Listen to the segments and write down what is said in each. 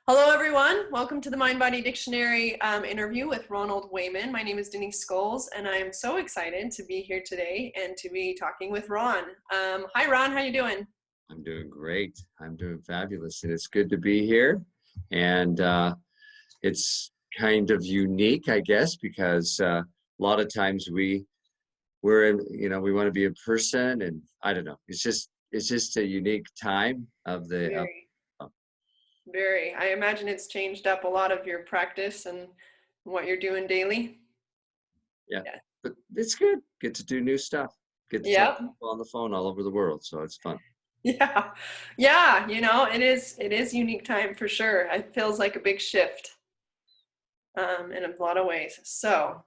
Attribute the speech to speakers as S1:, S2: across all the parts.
S1: Hello, everyone. Welcome to the Mind Body Dictionary interview with Ronald Wayman. My name is Denise Scholes, and I'm so excited to be here today and to be talking with Ron. Hi, Ron. How you doing?
S2: I'm doing great. I'm doing fabulous, and it's good to be here. And it's kind of unique, I guess, because a lot of times we're in, we want to be in person, and I don't know. It's just a unique time of the.
S1: Very, very. I imagine it's changed up a lot of your practice and what you're doing daily.
S2: Yeah,
S1: Yeah.
S2: but it's good. Get to do new stuff. Get to talk
S1: Yep.
S2: to people on the phone all over the world, so it's fun.
S1: Yeah. Yeah. It is unique time for sure. It feels like a big shift in a lot of ways. So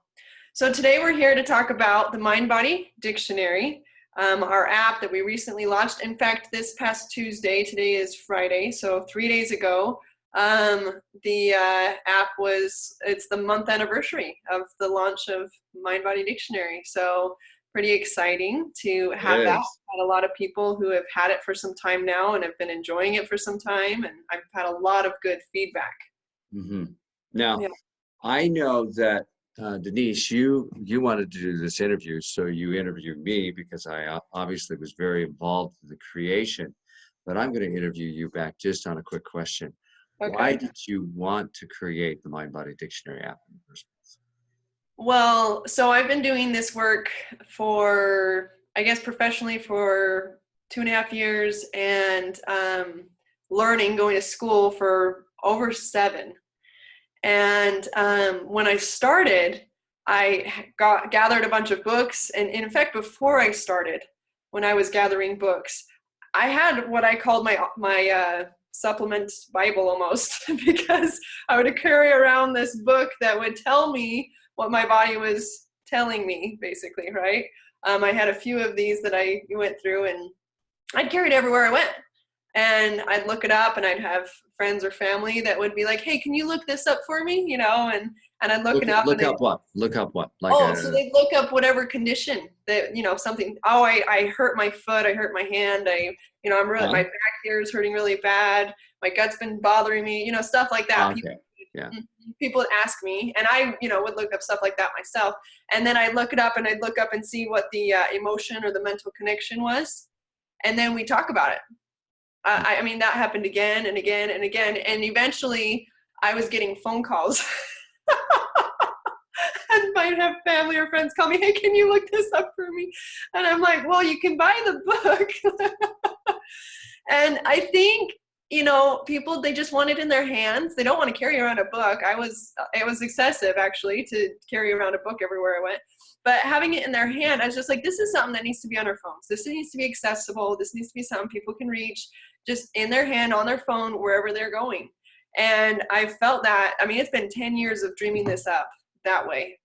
S1: today we're here to talk about the Mind Body Dictionary, our app that we recently launched. In fact, this past Tuesday, today is Friday, so 3 days ago, the app it's the month anniversary of the launch of Mind Body Dictionary. So pretty exciting to
S2: It
S1: have that.
S2: is.
S1: I've had a lot of people who have had it for some time now and have been enjoying it for some time, and I've had a lot of good feedback.
S2: hmm Now,
S1: Yeah.
S2: I know that Denise, you wanted to do this interview, so you interviewed me because I obviously was very involved in the creation. But I'm going to interview you back just on a quick question. Why
S1: Okay.
S2: did you want to create the Mind Body Dictionary app in the first place?
S1: Well, so I've been doing this work for, I guess, professionally for 2.5 years and going to school for over 7. And when I started, gathered a bunch of books. And in fact, before I started, when I was gathering books, I had what I called my supplement Bible almost, because I would carry around this book that would tell me what my body was telling me, basically, right? I had a few of these that I went through, and I'd carry it everywhere I went. And I'd look it up, and I'd have friends or family that would be like, "Hey, can you look this up for me?" And I'd look
S2: Look
S1: it up, and
S2: look
S1: they
S2: up what? Look up what? Like
S1: oh, so
S2: a
S1: they'd look up whatever condition that, something. Oh, I hurt my foot, I hurt my hand, I'm really,
S2: huh?
S1: my back here is hurting really bad. My gut's been bothering me, stuff like that.
S2: Okay. Yeah.
S1: People would ask me, and I, would look up stuff like that myself. And then I'd look it up, and I'd look up and see what the emotion or the mental connection was, and then we talk about it. I mean, that happened again and again and again, and eventually I was getting phone calls. And might have family or friends call me, "Hey, can you look this up for me?" And I'm like, "Well, you can buy the book." And I think, people, they just want it in their hands. They don't want to carry around a book. It was excessive, actually, to carry around a book everywhere I went. But having it in their hand, I was just like, this is something that needs to be on our phones. This needs to be accessible. This needs to be something people can reach just in their hand, on their phone, wherever they're going. And I felt that, I mean, it's been 10 years of dreaming this up that way.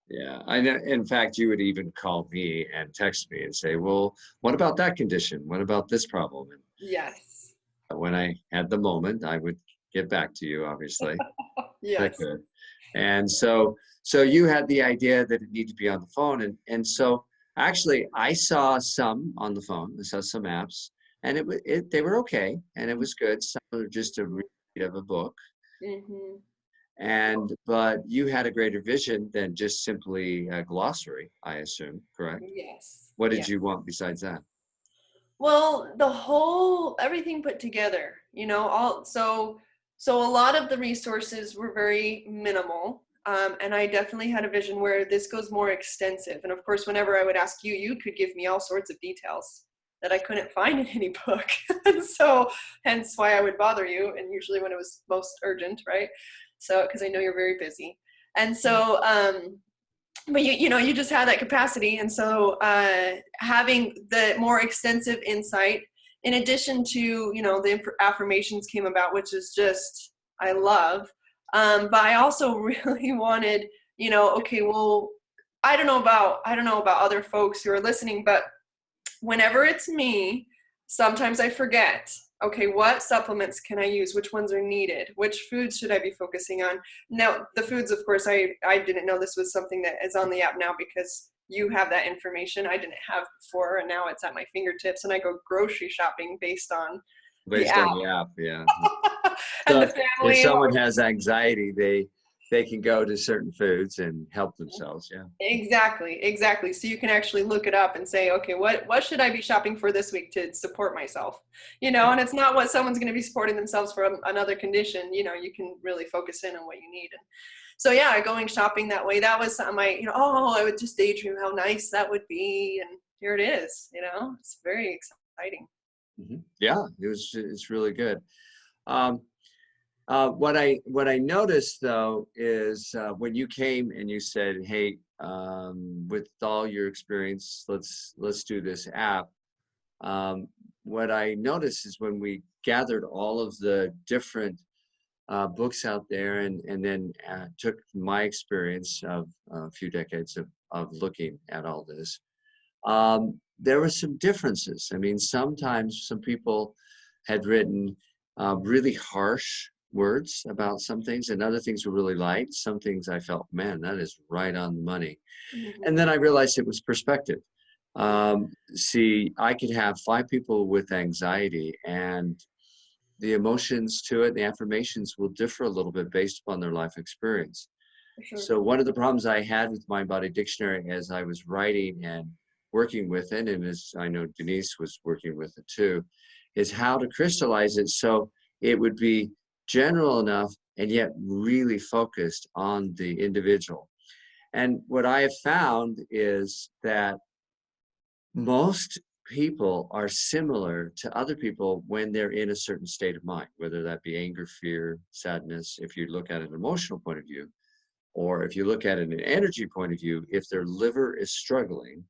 S2: Yeah, I know. In fact, you would even call me and text me and say, "Well, what about that condition? What about this problem?"
S1: Yes.
S2: And when I had the moment, I would get back to you, obviously, if I
S1: Yes.
S2: could. And so you had the idea that it needed to be on the phone, and so actually, I saw some on the phone. I saw some apps, and they were okay, and it was good. Some were just a read of a book,
S1: Mm-hmm.
S2: but you had a greater vision than just simply a glossary, I assume, correct?
S1: Yes.
S2: What
S1: Yeah.
S2: did you want besides that?
S1: Well, everything put together, so a lot of the resources were very minimal. And I definitely had a vision where this goes more extensive. And of course, whenever I would ask you, you could give me all sorts of details that I couldn't find in any book. And so hence why I would bother you. And usually when it was most urgent, right? So, because I know you're very busy. And so, but you just had that capacity. And so having the more extensive insight, in addition to, the affirmations came about, which is just, I love. But I also really wanted, okay, well, I don't know about other folks who are listening, but whenever it's me, sometimes I forget, okay, what supplements can I use? Which ones are needed? Which foods should I be focusing on? Now, the foods, of course, I didn't know this was something that is on the app now, because you have that information I didn't have before, and now it's at my fingertips, and I go grocery shopping based on the
S2: Based
S1: app.
S2: on the app, yeah.
S1: And the
S2: So if
S1: family.
S2: someone has anxiety, they can go to certain foods and help themselves. Yeah.
S1: Exactly, exactly. So you can actually look it up and say, okay, what should I be shopping for this week to support myself? And it's not what someone's going to be supporting themselves for another condition. You can really focus in on what you need. And so yeah, going shopping that way, that was something I would just daydream how nice that would be, and here it is. It's very exciting.
S2: Yeah, it's really good. Um, what I noticed though is when you came and you said, "Hey, with all your experience, let's do this app." Um, what I noticed is when we gathered all of the different books out there, and then took my experience of a few decades of looking at all this, there were some differences. I mean, sometimes some people had written really harsh words about some things, and other things were really light. Some things I felt, man, that is right on the money. And
S1: Mhm.
S2: then I realized it was perspective. See, I could have 5 people with anxiety, and the emotions to it, the affirmations will differ a little bit based upon their life experience.
S1: For sure.
S2: So one of the problems I had with Mind Body Dictionary as I was writing and working with it, and as I know Denise was working with it too, is how to crystallize it so it would be general enough and yet really focused on the individual. And what I have found is that most people are similar to other people when they're in a certain state of mind, whether that be anger, fear, sadness, if you look at an emotional point of view, or if you look at it in an energy point of view, if their liver is struggling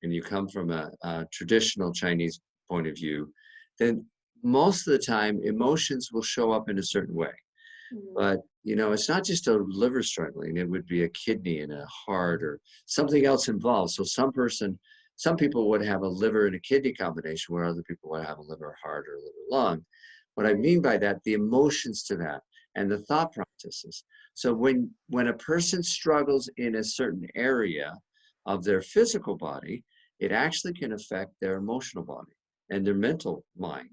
S2: and you come from a traditional Chinese point of view, then most of the time emotions will show up in a certain way.
S1: Mhm.
S2: But it's not just a liver struggling, it would be a kidney and a heart or something else involved. So some people would have a liver and a kidney combination where other people would have a liver, heart, or liver, lung. What I
S1: Mhm.
S2: mean by that, the emotions to that and the thought processes. So when a person struggles in a certain area of their physical body, it actually can affect their emotional body and their mental mind.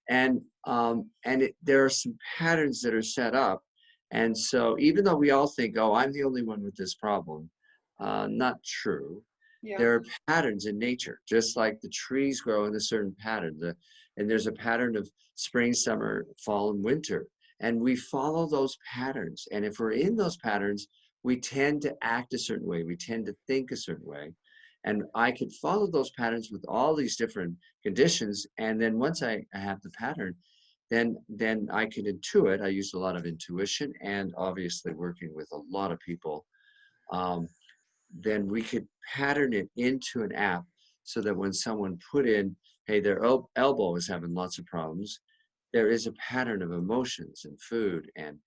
S2: There are some patterns that are set up. And so even though we all think, oh, I'm the only one with this problem, not true.
S1: Yeah.
S2: There are patterns in nature, just like the trees grow in a certain pattern. And there's a pattern of spring, summer, fall, and winter. And we follow those patterns. And if we're in those patterns, we tend to act a certain way. We tend to think a certain way. And I could follow those patterns with all these different conditions. And then once I have the pattern, then I can intuit. I use a lot of intuition, and obviously working with a lot of people. Um, then we could pattern it into an app so that when someone put in, hey, their elbow is having lots of problems, there is a pattern of emotions and food and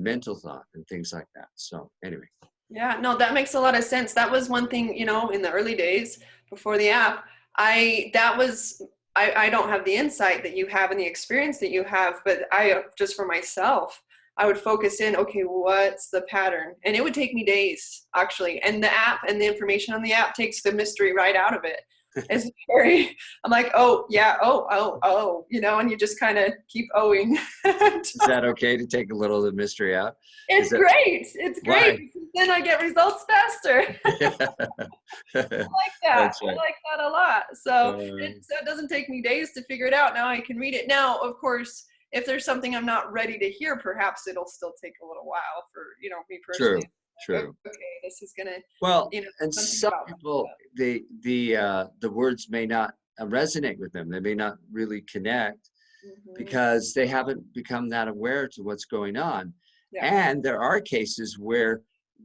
S2: mental thought and things like that. So anyway.
S1: Yeah, no, that makes a lot of sense. That was one thing, in the early days before the app, I don't have the insight that you have and the experience that you have, but just for myself, I would focus in, okay, what's the pattern? And it would take me days actually. And the app and the information on the app takes the mystery right out of it. It's very, I'm like, oh yeah, oh, and you just kind of keep owing.
S2: Is that okay to take a little of the mystery out? Is
S1: It's
S2: that
S1: great. It's great
S2: why?
S1: because then I get results faster. Like that.
S2: That's
S1: I
S2: right.
S1: like that a lot. So
S2: Uh,
S1: it doesn't take me days to figure it out. Now I can read it. Now, of course, if there's something I'm not ready to hear, perhaps it'll still take a little while for, me personally.
S2: True,
S1: Like,
S2: true.
S1: okay, this is gonna,
S2: Well, and
S1: something
S2: some
S1: about
S2: people, the words may not resonate with them. They may not really connect
S1: that.
S2: because they haven't become that aware to what's going on.
S1: Yeah.
S2: And there are cases where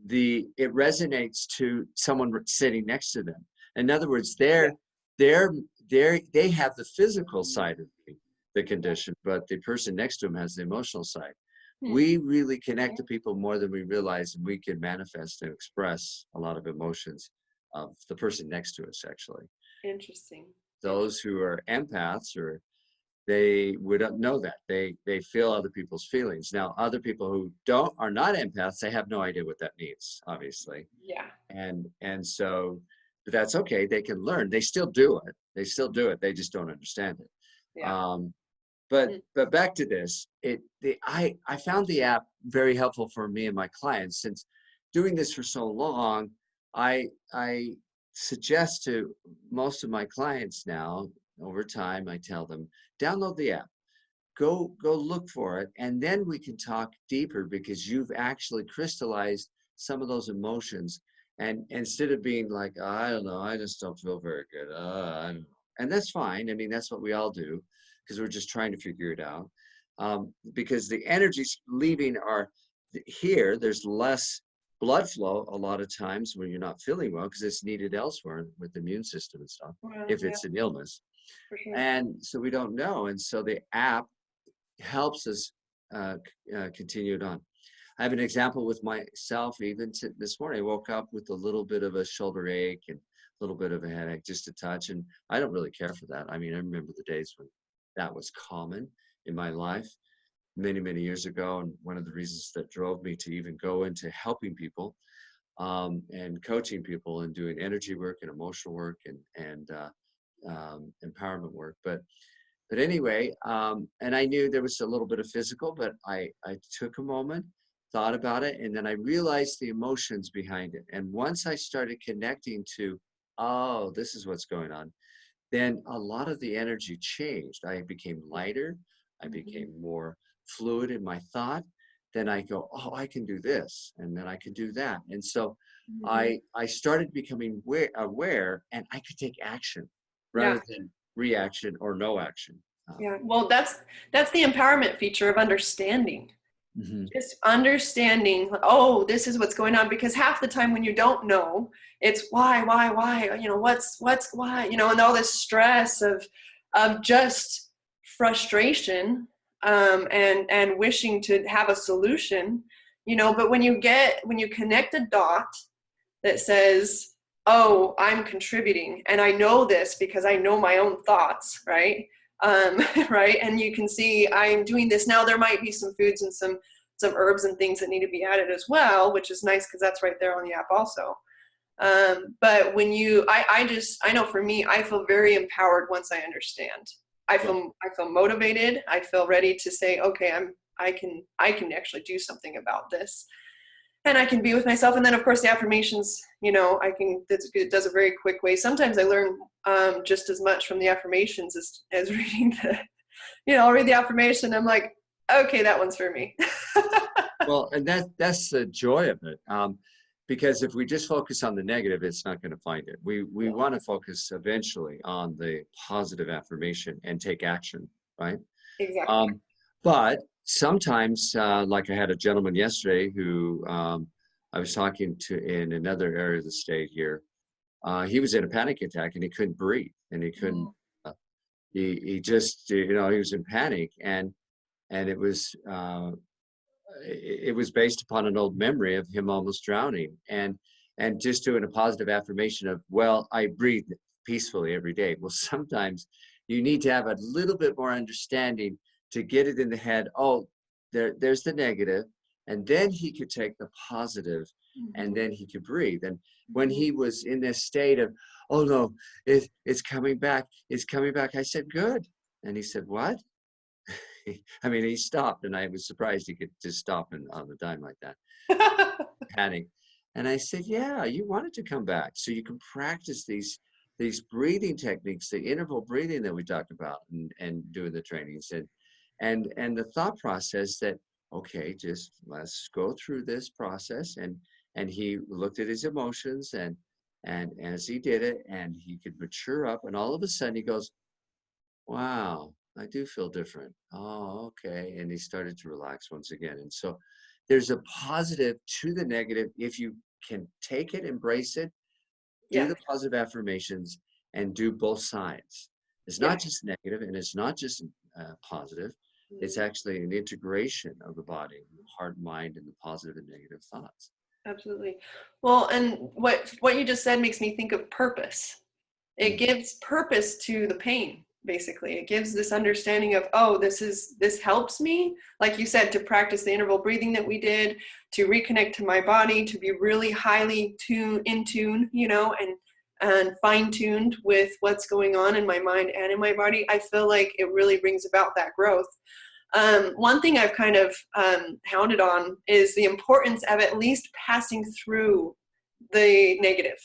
S2: it resonates to someone sitting next to them. In other words,
S1: Yeah.
S2: they have the physical side of the condition, but the person next to them has the emotional side.
S1: Hmm.
S2: We really connect to people more than we realize, and we can manifest and express a lot of emotions of the person next to us, actually.
S1: Interesting.
S2: Those who are empaths, or they would know that they feel other people's feelings. Now other people who are not empaths, they have no idea what that means, obviously.
S1: Yeah.
S2: And so, but that's okay, they can learn. They still do it, they just don't understand it.
S1: Yeah.
S2: um But back to this, I found the app very helpful for me and my clients. Since doing this for so long, I suggest to most of my clients now, over time, I tell them, download the app, go look for it, and then we can talk deeper, because you've actually crystallized some of those emotions. And instead of being like, "Oh, I don't know, I just don't feel very good, I don't know." And that's fine. I mean, that's what we all do, because we're just trying to figure it out. Because the energy's leaving here, there's less blood flow a lot of times when you're not feeling well, because it's needed elsewhere with the immune system and stuff,
S1: Well,
S2: if
S1: yeah,
S2: it's an illness.
S1: for sure.
S2: And so we don't know. And so the app helps us continue it on. I have an example with myself. Even this morning, I woke up with a little bit of a shoulder ache and a little bit of a headache, just a touch. And I don't really care for that. I mean, I remember the days when that was common in my life many, many years ago. And one of the reasons that drove me to even go into helping people and coaching people and doing energy work and emotional work and empowerment work. But anyway, and I knew there was a little bit of physical, but I took a moment, thought about it, and then I realized the emotions behind it. And once I started connecting to, oh, this is what's going on, then a lot of the energy changed. I became lighter. I became more fluid in my thought. Then I go, oh, I can do this, and then I can do that. And so I started becoming aware, and I could take action
S1: Yeah.
S2: rather than reaction or no action.
S1: Yeah. Well, that's the empowerment feature of understanding.
S2: Mhm.
S1: Just understanding, oh, this is what's going on. Because half the time when you don't know, it's why, you know, what's why, you know, and all this stress of just frustration, and wishing to have a solution, you know. But when you connect a dot that says, oh, I'm contributing, and I know this because I know my own thoughts, right? Right, and you can see I'm doing this now. There might be some foods and some herbs and things that need to be added as well, which is nice because that's right there on the app also. But when I know for me, I feel very empowered once I understand. I feel motivated. I feel ready to say, okay, I can actually do something about this, and I can be with myself. And then of course the affirmations, you know, it does a very quick way. Sometimes I learn just as much from the affirmations as reading I'll read the affirmation. I'm like, okay, that one's for me.
S2: Well, and that's the joy of it. Because if we just focus on the negative, it's not going to find it. We want to focus eventually on the positive affirmation and take action, right?
S1: Exactly.
S2: But sometimes, like I had a gentleman yesterday who I was talking to in another area of the state here. He was in a panic attack and he couldn't breathe, and he couldn't. He just, he was in panic, and it was. It was based upon an old memory of him almost drowning, and just doing a positive affirmation of, well, I breathe peacefully every day. Well, sometimes you need to have a little bit more understanding to get it in the head. Oh, there's the negative, and then he could take the positive, and then he could breathe. And when he was in this state of, oh no, it's coming back, I said, good. And he said, what? I mean, he stopped, and I was surprised he could just stop on the dime like that, panic. And I said, yeah, you want it to come back. So you can practice these breathing techniques, the interval breathing that we talked about, and doing the trainings, and the thought process that, okay, just let's go through this process. And he looked at his emotions, and as he did it, and he could mature up, and all of a sudden he goes, wow, I do feel different. Oh, okay. And he started to relax once again. And so there's a positive to the negative. If you can take it, embrace it, do
S1: Yeah.
S2: the positive affirmations, and do both sides. It's not just negative, and it's not just positive. It's actually an integration of the body, heart, mind, and the positive and negative thoughts.
S1: Absolutely. Well, and what you just said makes me think of purpose. It gives purpose to the pain. Basically, it gives this understanding of, oh, this helps me, like you said, to practice the interval breathing that we did, to reconnect to my body, to be really highly in tune, and fine-tuned with what's going on in my mind and in my body, I feel like it really brings about that growth. One thing I've kind of hounded on is the importance of at least passing through the negative.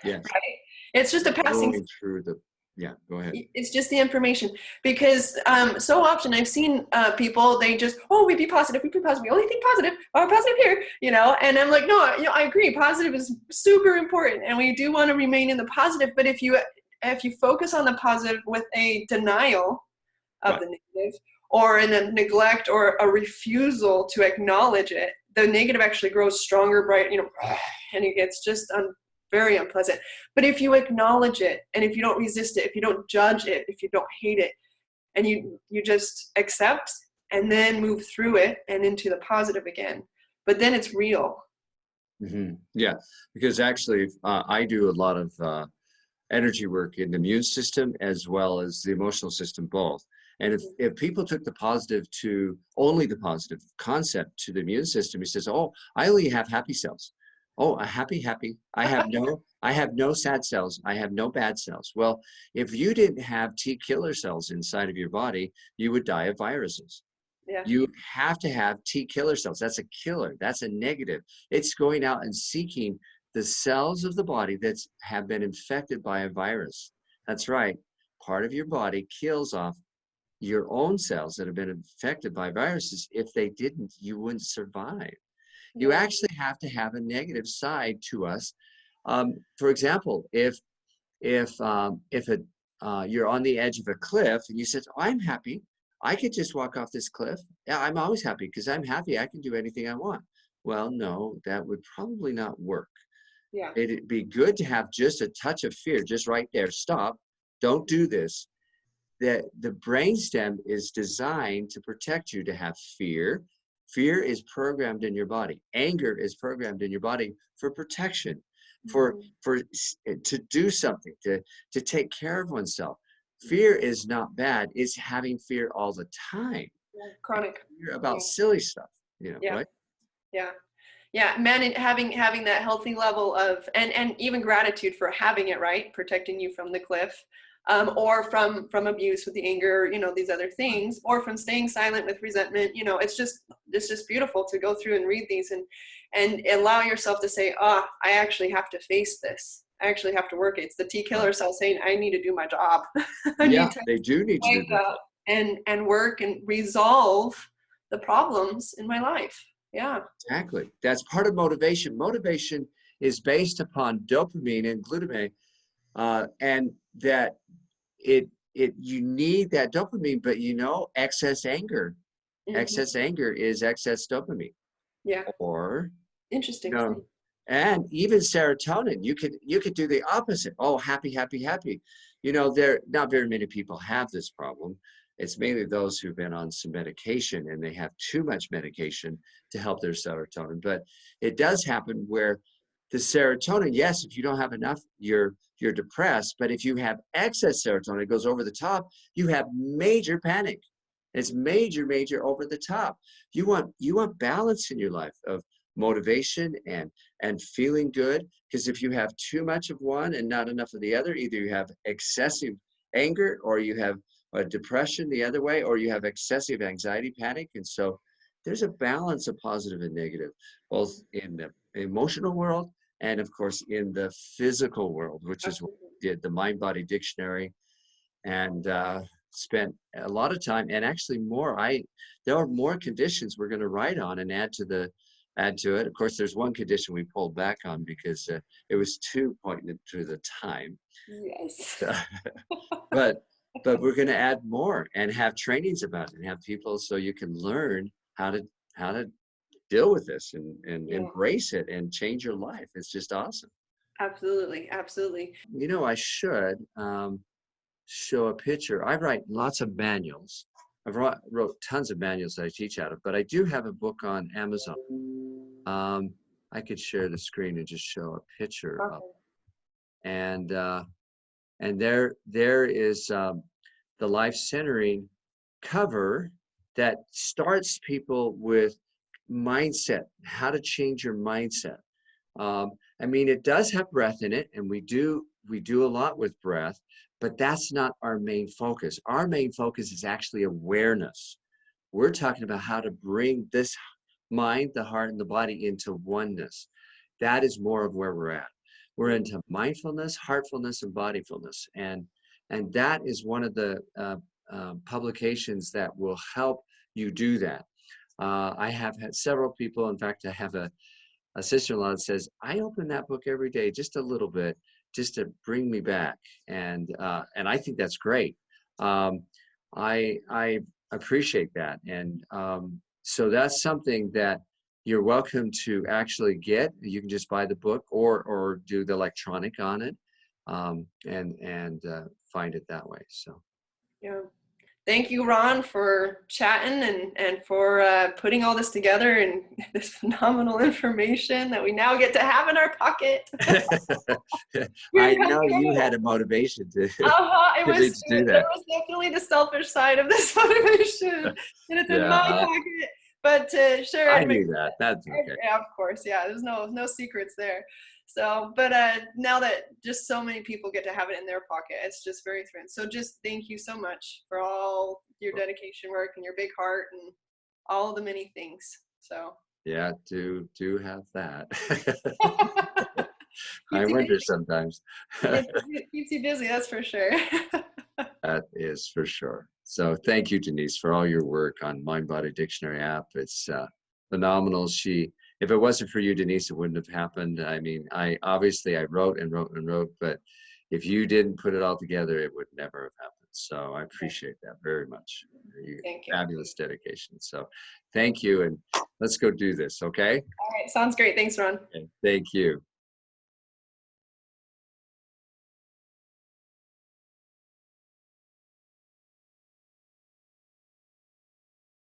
S2: Yes.
S1: Right? It's just a passing.
S2: Going through the, yeah, go ahead.
S1: It's just the information, because so often I've seen people, they just, oh, we be positive, we only think positive, or positive here, you know, and I'm like, no, you know, I agree, positive is super important, and we do want to remain in the positive, but if you focus on the positive with a denial of the negative, or in a neglect or a refusal to acknowledge it, the negative actually grows stronger, bright, you know, and it gets just very unpleasant. But if you acknowledge it, and if you don't resist it, if you don't judge it, if you don't hate it, and you just accept and then move through it and into the positive again, but then it's real.
S2: Mm-hmm. Yeah, because actually I do a lot of energy work in the immune system as well as the emotional system, both. And if people took the positive to only the positive concept to the immune system, he says, oh, I only have happy cells. Oh, a happy. I have no sad cells. I have no bad cells. Well, if you didn't have T killer cells inside of your body, you would die of viruses.
S1: Yeah.
S2: You have to have T killer cells. That's a killer. That's a negative. It's going out and seeking the cells of the body that have been infected by a virus. That's right. Part of your body kills off your own cells that have been infected by viruses. If they didn't, you wouldn't survive. You actually have to have a negative side to us. For example, if you're on the edge of a cliff and you said, oh, I'm happy, I could just walk off this cliff. Yeah, I'm always happy because I'm happy. I can do anything I want. Well, no, that would probably not work.
S1: Yeah.
S2: It'd be good to have just a touch of fear, just right there. Stop. Don't do this. The brainstem is designed to protect you, to have fear. Fear is programmed in your body. Anger is programmed in your body for protection, to do something, to take care of oneself. Fear is not bad. It's having fear all the time.
S1: Yeah. Chronic.
S2: Fear about silly stuff, you know,
S1: Yeah.
S2: right?
S1: Yeah. Yeah, man, having that healthy level of, and even gratitude for having it, right, protecting you from the cliff, or from abuse with the anger, you know, these other things, or from staying silent with resentment. You know, it's just beautiful to go through and read these and allow yourself to say, oh, I actually have to face this. I actually have to work it. It's the T killer cell saying, I need to do my job. I
S2: Yeah,
S1: need to
S2: they do need to do
S1: wake
S2: that.
S1: up and work and resolve the problems in my life. Yeah.
S2: Exactly. That's part of motivation. Motivation is based upon dopamine and glutamate, and that you need that dopamine, but you know, excess anger is excess dopamine.
S1: Yeah.
S2: Or,
S1: Interesting.
S2: you know, and even serotonin, you could do the opposite. Oh, happy. You know, there not very many people have this problem. It's mainly those who've been on some medication and they have too much medication to help their serotonin. But it does happen where the serotonin, yes, if you don't have enough, you're depressed. But if you have excess serotonin, it goes over the top, you have major panic. It's major over the top. You want balance in your life of motivation and feeling good, because if you have too much of one and not enough of the other, either you have excessive anger or you have a depression the other way, or you have excessive anxiety, panic. And so there's a balance of positive and negative, both in the emotional world and of course in the physical world, which is what we did, the Mind Body Dictionary, and spent a lot of time, and actually more. There are more conditions we're going to write on and add to it. Of course, there's one condition we pulled back on because it was too poignant to the time.
S1: Yes.
S2: But we're going to add more and have trainings about it and have people so you can learn how to deal with this and embrace it and change your life. It's just awesome.
S1: Absolutely.
S2: You know, I should show a picture. I write lots of manuals. I've wrote tons of manuals that I teach out of, but I do have a book on Amazon. I could share the screen and just show a picture of it. And there is the life centering cover that starts people with mindset, how to change your mindset. I mean, it does have breath in it, and we do we do a lot with breath, but that's not our main focus. Our main focus is actually awareness. We're talking about how to bring this mind, the heart, and the body into oneness. That is more of where we're at. We're into mindfulness, heartfulness, and bodyfulness, and that is one of the publications that will help you do that. I have had several people. In fact, I have a sister-in-law that says, I open that book every day, just a little bit, just to bring me back. And I think that's great. I appreciate that. And so that's something that you're welcome to actually get. You can just buy the book or do the electronic on it, and find it that way. So.
S1: Yeah. Thank you, Ron, for chatting and for putting all this together and this phenomenal information that we now get to have in our pocket.
S2: I know you had a motivation to,
S1: It
S2: to
S1: was,
S2: do
S1: there
S2: that.
S1: was definitely the selfish side of this motivation, and it's in
S2: Yeah,
S1: my pocket. But to share
S2: I
S1: it,
S2: knew that. That's okay.
S1: yeah, of course, yeah. There's no secrets there. So, but now that just so many people get to have it in their pocket, it's just very thrilling. So, just thank you so much for all your dedication work and your big heart and all the many things. So,
S2: Yeah, do have that. I
S1: keeps you
S2: wonder
S1: busy.
S2: sometimes.
S1: It keeps you busy, that's for sure.
S2: That is for sure. So thank you, Denise, for all your work on Mind Body Dictionary app. It's phenomenal. If it wasn't for you, Denise, it wouldn't have happened. I mean, I wrote and wrote and wrote, but if you didn't put it all together, it would never have happened. So I appreciate that very much.
S1: Thank you.
S2: Fabulous dedication. So thank you, and let's go do this, okay?
S1: All right, sounds great. Thanks, Ron.
S2: Okay, thank you.